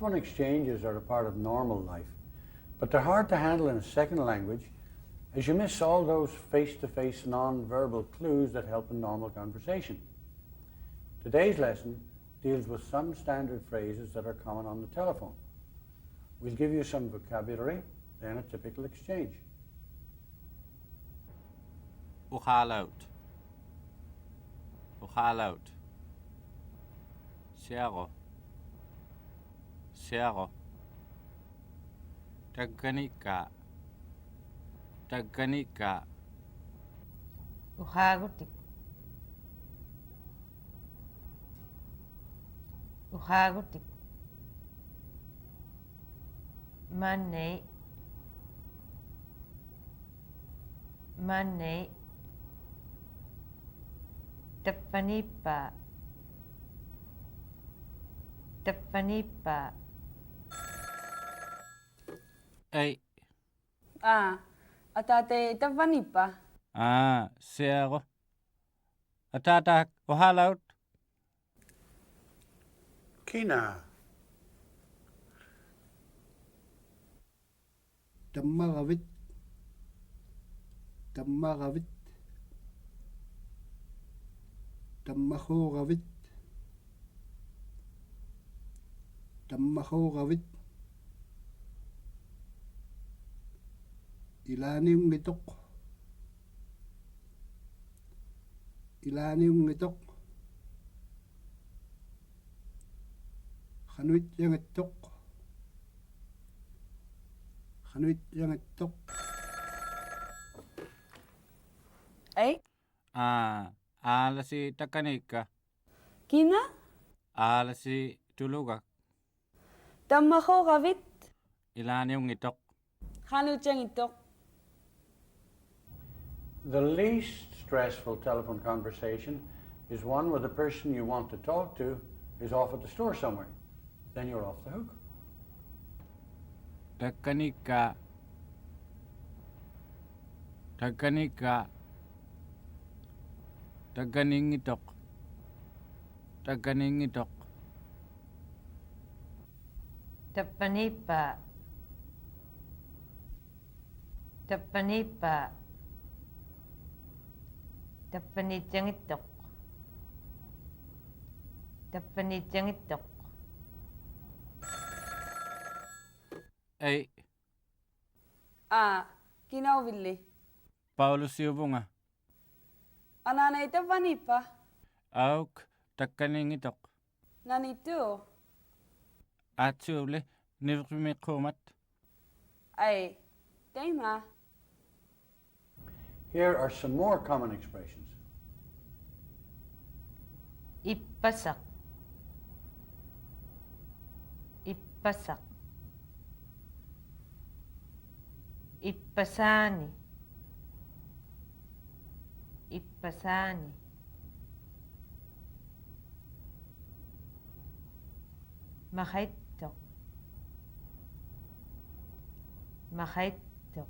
one-to-one exchanges are a part of normal life, but they're hard to handle in a second language as you miss all those face-to-face non-verbal clues that help in normal conversation. Today's lesson deals with some standard phrases that are common on the telephone. We'll give you some vocabulary, then a typical exchange. Uchalout. Uchalout. Siago. Siago. Taganika. Taganika. Uhagutik. Uhagutik. Manei. Manei. Tapanipa. Tapanipa. Ei. Atate tapanipa. Siago. Atatak. Uchalout. Kina. Tammagavit. Tammagavit. Tammahogavit. Tammahogavit. Ilinnialirta. Ilinnialirta. Inuktitut. Inuktitut. Ei, Alasi takanika. kina? Alasi tuluga. Tammahogavit. Ilinnialirta. Inuktitut. The least stressful telephone conversation is one where the person you want to talk to is off at the store somewhere. Then you're off the hook. Takanika. Takanika. Taganingitok. Taganingitok. Tapanipa. Tapanipa. Tapanityangitok. Tapanityangitok. Ei. Kinauville. Paulus Yubunga. Ananei tapanipa. Auk. Takaningitok. Nanitu. Atsule. Nirmikumat. Ei, teima. Here are some more common expressions. Ippasak. Ippasak. Ippasani. Ippasani. Mahaittok. Mahaittok.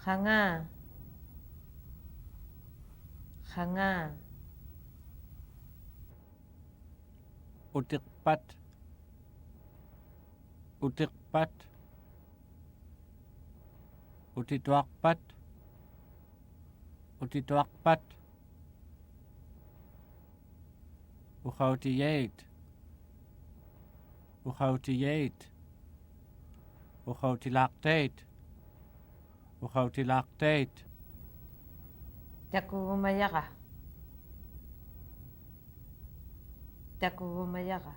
Hanga. Hanga. Utikpat. Utikpat. Utituakpat. Utituakpat. Uhautiyait. Uhautiyait. Uhautilactate. Uhautilactate. Takugumayaka. Takugumayaka.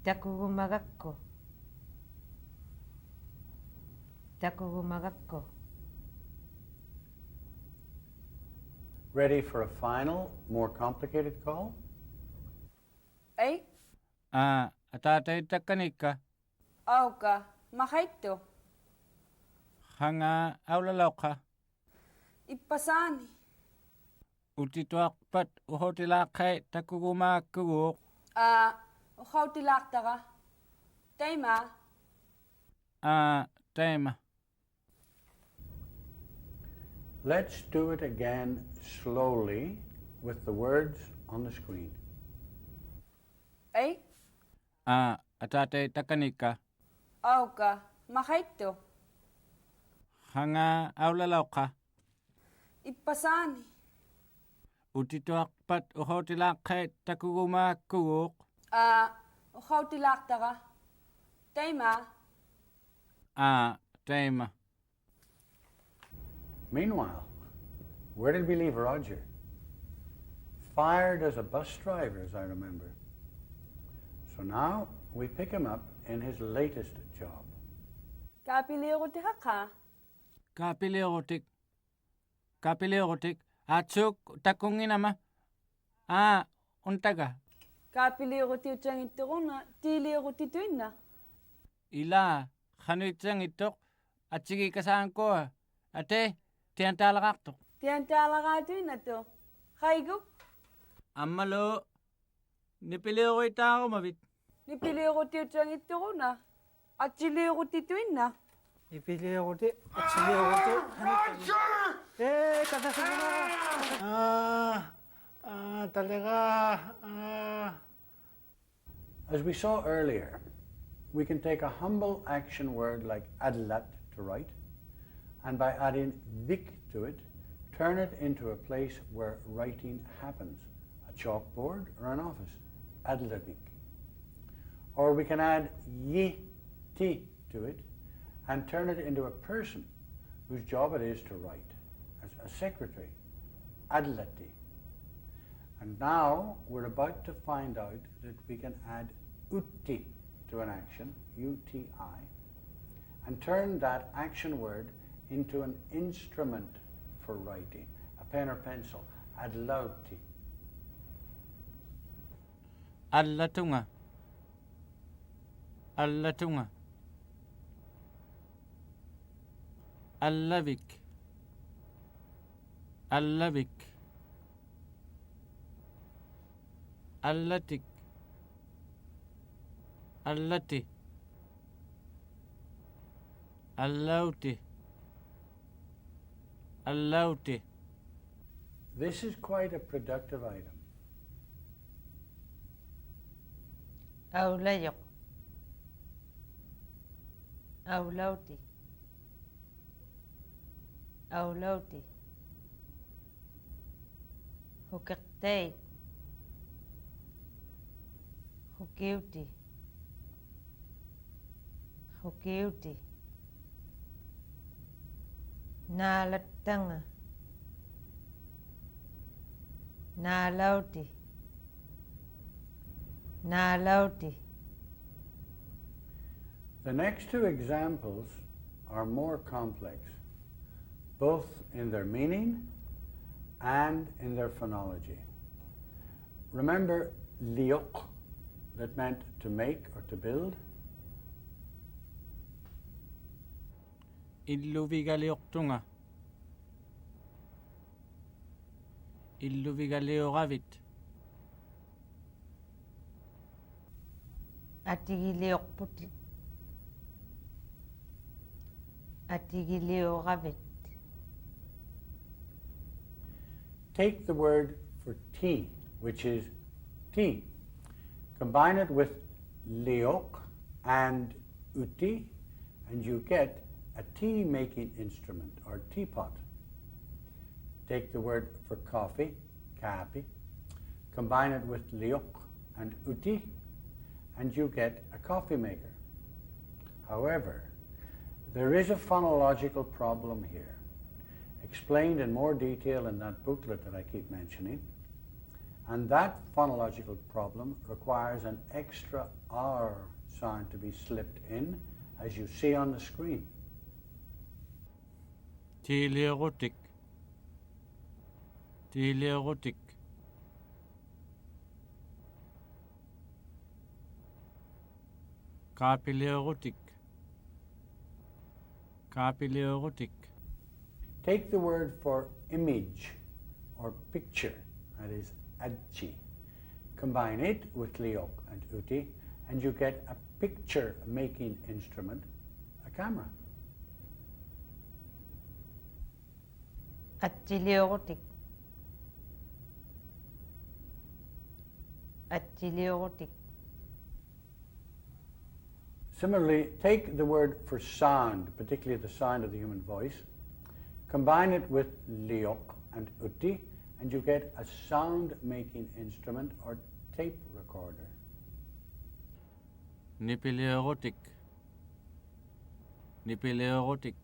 Takugumagakko. Takugumagakko. Ready for a final, more complicated call? Ei, Atatay takanika. auka. Mahaitto. Hanga aulalauka. Ippasani. Utituakpat. Uhautilakay. Takugumakuguk. Uhautilactara. Teima. Tema. Let's do it again slowly with the words on the screen. Ay, Atatay takanika. auka, makaito. Hanga aulalauka. Ipasani. Utituakpat uhotilakay takuguma kuguk. Ukautilakta ka. Taima, Taima. Meanwhile, where did we leave Roger? Fired as a bus driver, as I remember. So now we pick him up in his latest job. kapiliro ti ka. Kapilirotik. Atsuk takungin ama. Untaga. Kapiliro ti utjangitturuna, tiliro ti tuinna. Ila, hanuitsang itok. At sige kasaan ko. Ate, tiyantalakakto. Tiyan tala ka tuinna to. Kaiguk, Amalo, nipiliro ita ako mabit. nipiliro ti utjangitturuna. At siliro ti tuinna. Ipilirote, atsilirote. Katasagina. Talaga. As we saw earlier, we can take a humble action word like adlat to write, and by adding vik to it, turn it into a place where writing happens, a chalkboard or an office, adlavik. Or we can add yi ti to it and turn it into a person whose job it is to write, as a secretary, adlati. And now we're about to find out that we can add utti to an action, UTI, and turn that action word into an instrument for writing, a pen or pencil, adlauti. Allatunga. Allavik. Allatik. Allati. Allauti. This is quite a productive item. Aulayok. Aulauti. Aulauti. Hukaktay. Hukiuti. Hukiuti. Nalatanga. Nalauti. Nalauti. The next two examples are more complex, both in their meaning and in their phonology. Remember liok, that meant to make or to build? Illuvigalioktunga. Illuvigaliogavit. Atigiliokputi. Atigiliogavit. Take the word for tea, which is tea. Combine it with liok and uti, and you get a tea making instrument or teapot. Take the word for coffee, kapi, combine it with liok and uti, and you get a coffee maker. However, there is a phonological problem here, explained in more detail in that booklet that I keep mentioning, and that phonological problem requires an extra R sound to be slipped in, as you see on the screen. Telerotik. Telerotik. Kapilerotik. Kapilerotik. Take the word for image or picture, that is adchi. Combine it with liok and uti, and you get a picture making instrument, a camera. Atchiliotic. Atsiliurutik. Similarly, take the word for sound, particularly the sound of the human voice, combine it with liok and utti, and you get a sound-making instrument or tape recorder. Nipilierotik. Nipilierotik.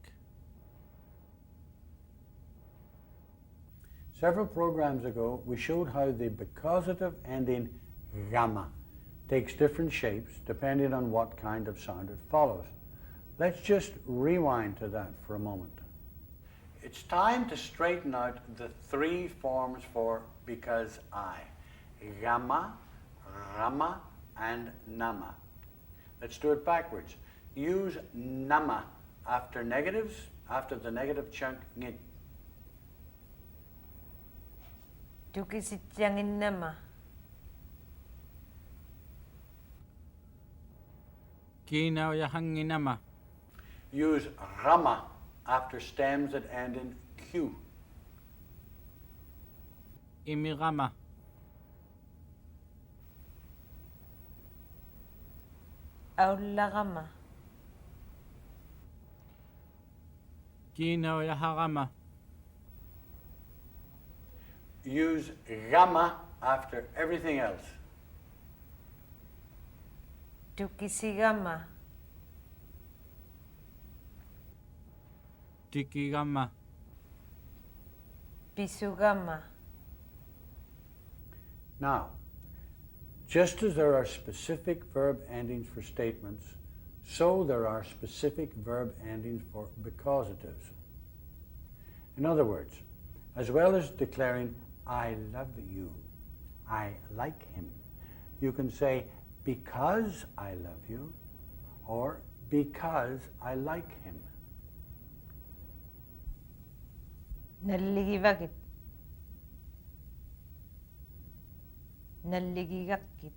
Several programs ago, we showed how the becausative ending gamma takes different shapes depending on what kind of sound it follows. Let's just rewind to that for a moment. It's time to straighten out the three forms for because I: gamma, rama, and nama. Let's do it backwards. Use nama after negatives, after the negative chunk ngit. Tukisitsianginnama. Kiinaujahanginama. Use rama after stems that end in q. Imirama. Aullarama. Kiinaujaharama. Use gamma after everything else. Tukisigama. Tikigama. Pisugama. Now, just as there are specific verb endings for statements, so there are specific verb endings for becausatives. In other words, as well as declaring, I love you, I like him, you can say, because I love you, or because I like him. Nalligivakit. Nalligigakkit.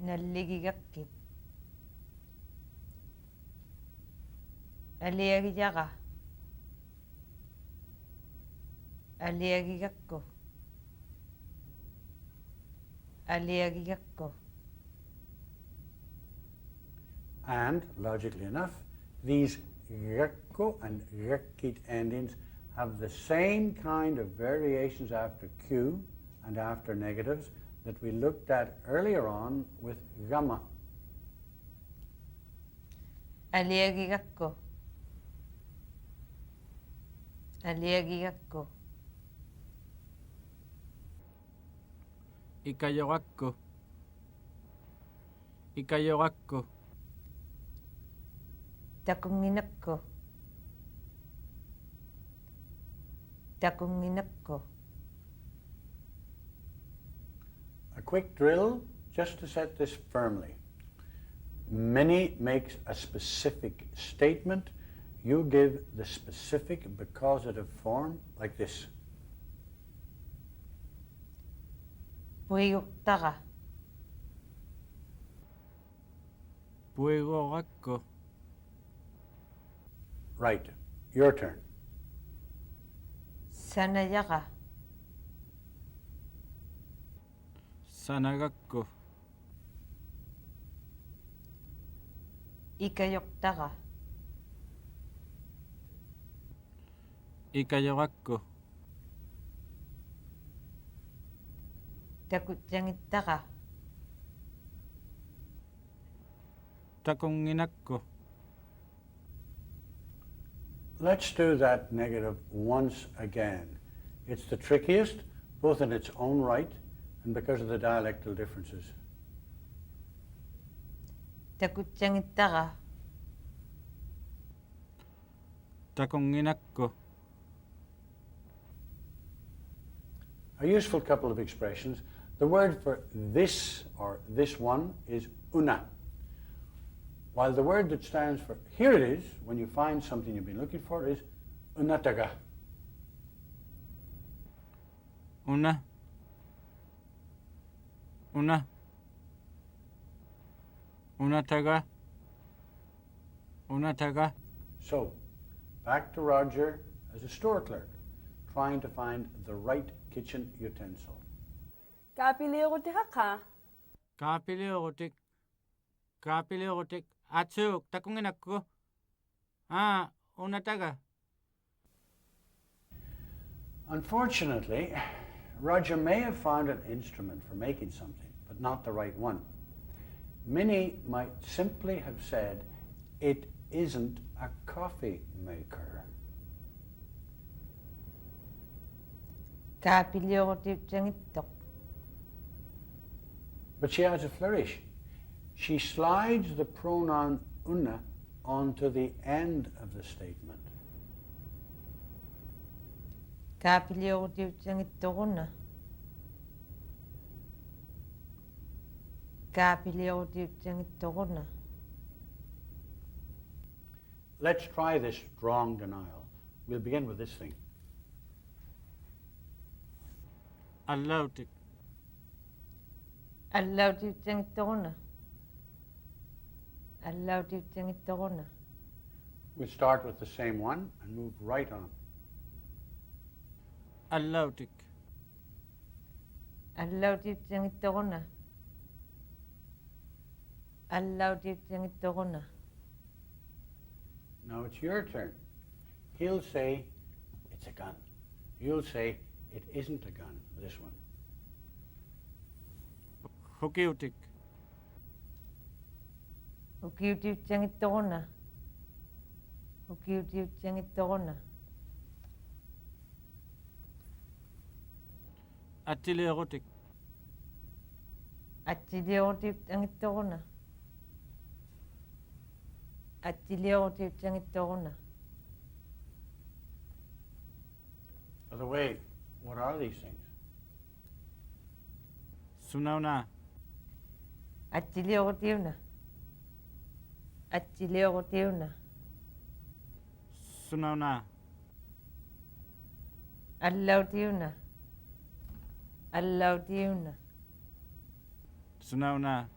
Nalligigakkit. Aliagijaga. Aliagigakko. Aliagigakko. And, logically enough, these gekko and gekkit endings have the same kind of variations after Q and after negatives that we looked at earlier on with gamma. Aliagigakko. Aliagigakko. Ikayorakko. Ikayorakko. Takunginakko. Takunginakko. A quick drill just to set this firmly. Many makes a specific statement. You give the specific becausative form like this. Puiguktara. Puigorakko. Right, your turn. Sanayaga. Sanagakko. Ikayoktara. Ikayorakko. Takutjangittara. Takunginakko. Let's do that negative once again. It's the trickiest, both in its own right and because of the dialectal differences. Takutjangittara. Takunginakko. A useful couple of expressions. The word for this or this one is una, while the word that stands for here it is, when you find something you've been looking for, is unataga. Una. Una. Unataga. Unataga. So, back to Roger as a store clerk, trying to find the right kitchen utensil. Kaapiliorutihaka. Kaapiliurutik. Atsuk takunginakku. Unataga. Unfortunately, Roger may have found an instrument for making something, but not the right one. Minnie might simply have said, "It isn't a coffee maker." Kaapiliorutiutsangittoq. But she adds a flourish. She slides the pronoun una onto the end of the statement. Kaapiliorutiutsangittoquna. Kaapiliorutiutsangittoquna. Let's try this strong denial. We'll begin with this thing. Allautik. Allautiutsangittoquna. Allautiutsangittoquna. We'll start with the same one and move right on. Allautik. Allautiutsangittoquna. Allautiutsangittoquna. Now it's your turn. He'll say, "It's a gun." You'll say, "It isn't a gun," this one. Hukiutik. Ukiutiutsangittoquna. Ukiutiutsangittoquna. Attiliurutik. Attiliorutiutsangittoquna. Attiliorutiutsangittoquna. By the way, what are these things? Sunauna. Attiliorutiuna. Attiliorutiuna. Sunauna. Allautiuna. Allautiuna. Sunauna.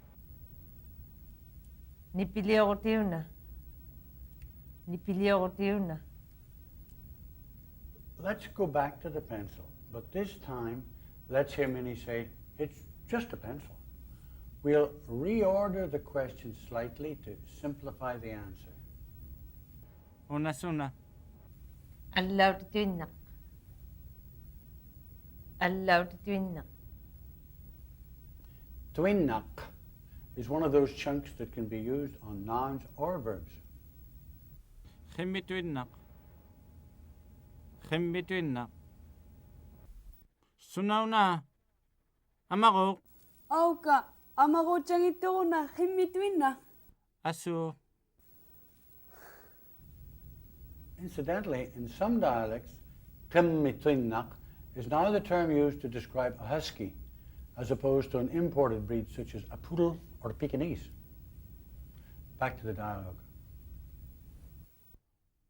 Nipiliorutiuna. Nipiliorutiuna. Let's go back to the pencil, but this time let's hear Minnie say, "It's just a pencil." We'll reorder the question slightly to simplify the answer. Unasuna. Allautituinnaq. Allautituinnaq. Tuinnaq is one of those chunks that can be used on nouns or verbs. Khimmituinnaq. Khimmituinnaq. Sunauna. Amaru. Auka. Amarutsangittoquna himmituinna. Asu. Incidentally, in some dialects, timmituinnaq is now the term used to describe a husky, as opposed to an imported breed such as a poodle or a Pekingese. Back to the dialogue.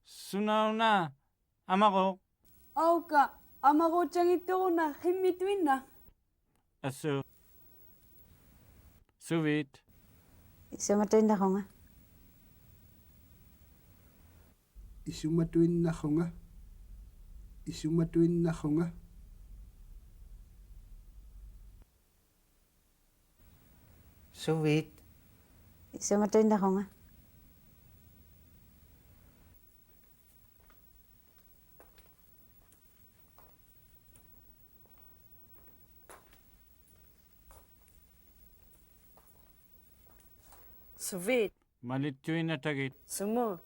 Sunauna. Amaru. Auka. Amarutsangittoquna himmituinna. Asu. Suvit. Isamatuinnaqunga. Isumatuinnaqunga. Isumatuinnaqunga. Suvit. Isamatuinnaqunga. Suvit. Malittuinatagit. Sumu.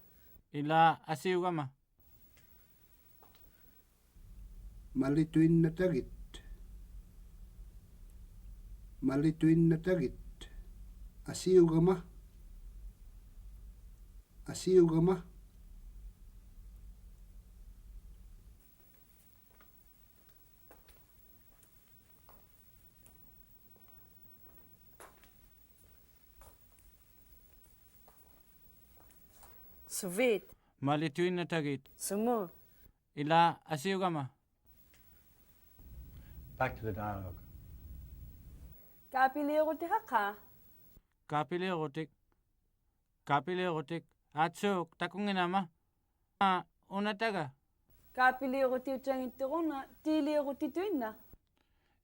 Ila asiugama. Malituinnatagit. Malituinnatagit. Asiugama. Asiugama. Suvit. Malittuinatagit. Sumu. Ila asiugama. Back to the dialogue. Kaapiliorutihaka. Kaapiliurutik. Kaapiliurutik. Atsuk takunginama. Unataga. Kaapiliorutiutsangittoquna tiiliorutituinna.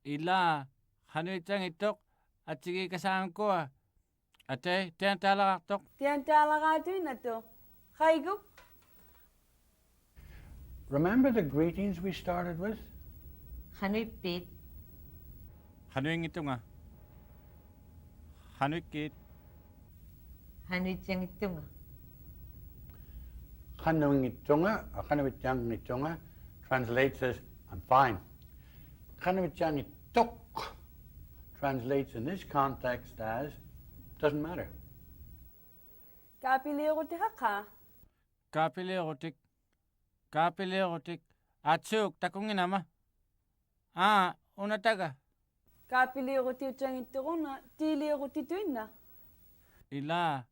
ila hanuitsang itok at sige kasaan ko ate tiyan talakaktok Tiyan talakatuin na to. Kaiguk. Remember the greetings we started with? Hanupit. hanuing ito nga hanuikit Hanuitsang ito nga. Kanuingitunga, or kanuitangitunga, translates as I'm fine. Kanuitangituk translates in this context as doesn't matter. Kapiliruti haka. kapilerotik atsuk takungin ama unataga Kapiliruti utsangituruna. Tiliruti tuinna. ila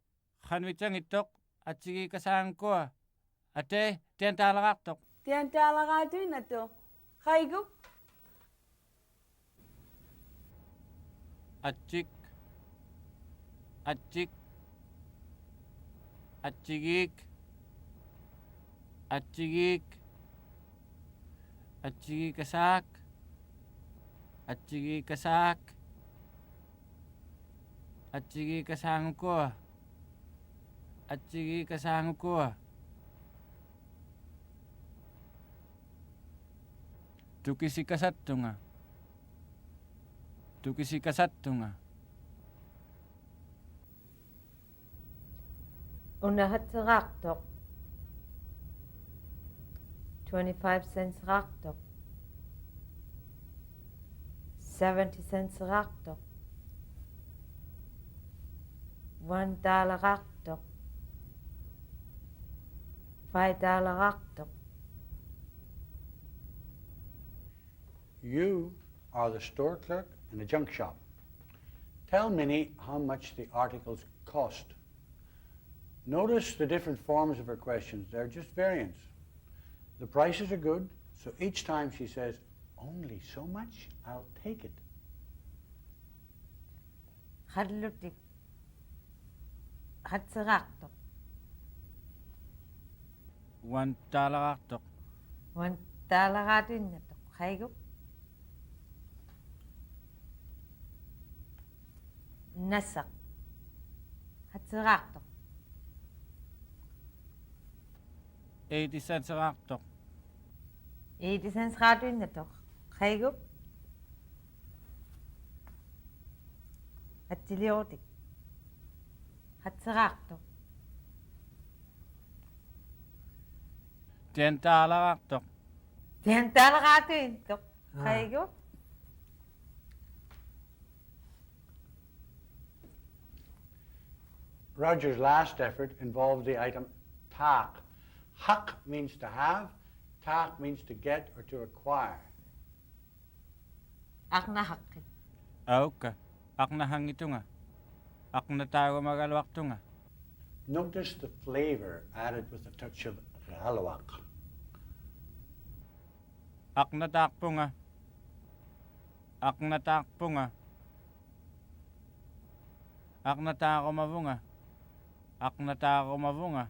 hanuitsang itok at sige kasaan ko ate tiyan talakaktok Tiyan talakatuin na to. Kaiguk. Atchik atchik atchigik atchigik atchigi kasak atchigi kasak atchigi kasang ko atchigi kasang ko tukisi kasattunga Unahatsaraqtoq. 25 cents raqtoq. 70 cents raqtoq. $1 raqtoq. $5 raqtoq. You are the store clerk in a junk shop. Tell Minnie how much the articles cost. Notice the different forms of her questions. They're just variants. The prices are good, so each time she says, only so much, I'll take it. Hallutik. Hatsaraqtoq. $1 raqtoq $1 raqtuinnatoq. Kaiguk. Nasaq. Hatsaraqtoq. 80 cents raqtoq 80 cents raqtuinnatoq. Kaiguk. Hatsiliutik. Hatsaraqtoq. $10 raqtoq $10 raqtuinnatoq. Kaiguk. Roger's last effort involved the item tak. Hak means to have, tak means to get or to acquire. Aqnahaqit. auka aknahang ito nga aknatago magalwakto nga Notice the flavor added with a touch of ralawak. aknatakpo nga aknatako mavunga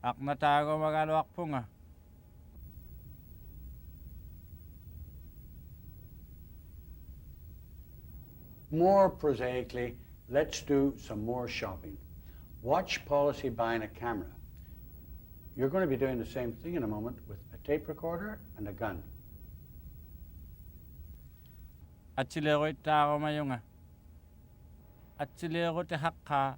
aknatago magalwakpo nga More prosaically, let's do some more shopping. Watch policy buying a camera. You're going to be doing the same thing in a moment with a tape recorder and a gun. atsilero itako mayunga atsilero te hakka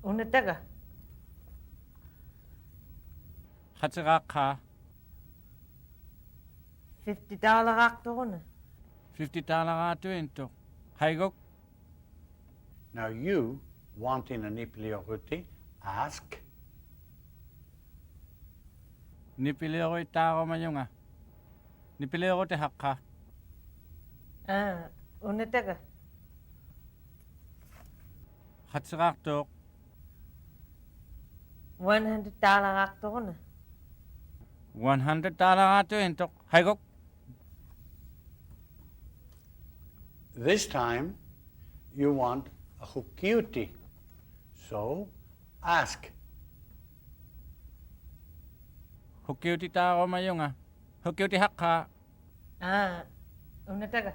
Unataga. hatsirakka $50 raqtuquna. $50 atuinto haigok Now you, wanting an Ilinnialirta, ask, nipilero itako mayunga nipilero te hakka Unataga. hatsiraktok $100 raqtuquna. $100 atuinto haigok this time you want a hukiuti. So ask, Hukiuti tao mayunga. Hukiuti hakka. Unataga.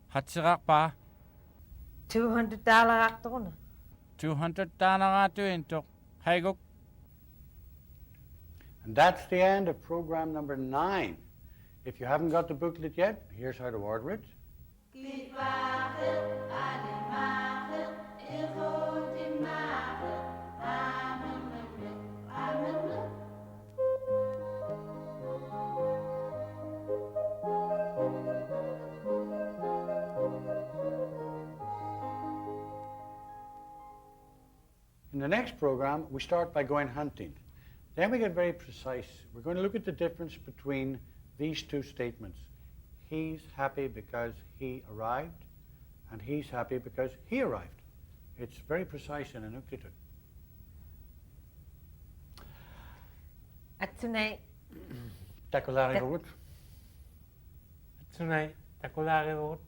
Hatsirak pa. $200 aktoruna. 200 tananga tuintok. Haigok. And that's the end of program number 9. If you haven't got the booklet yet, here's how to order it. In the next program, we start by going hunting. Then we get very precise. We're going to look at the difference between these two statements. He's happy because he arrived, and he's happy because he arrived. It's very precise in Inuktitut. Atsunay. Takulari Rut. Tonight, takulari road.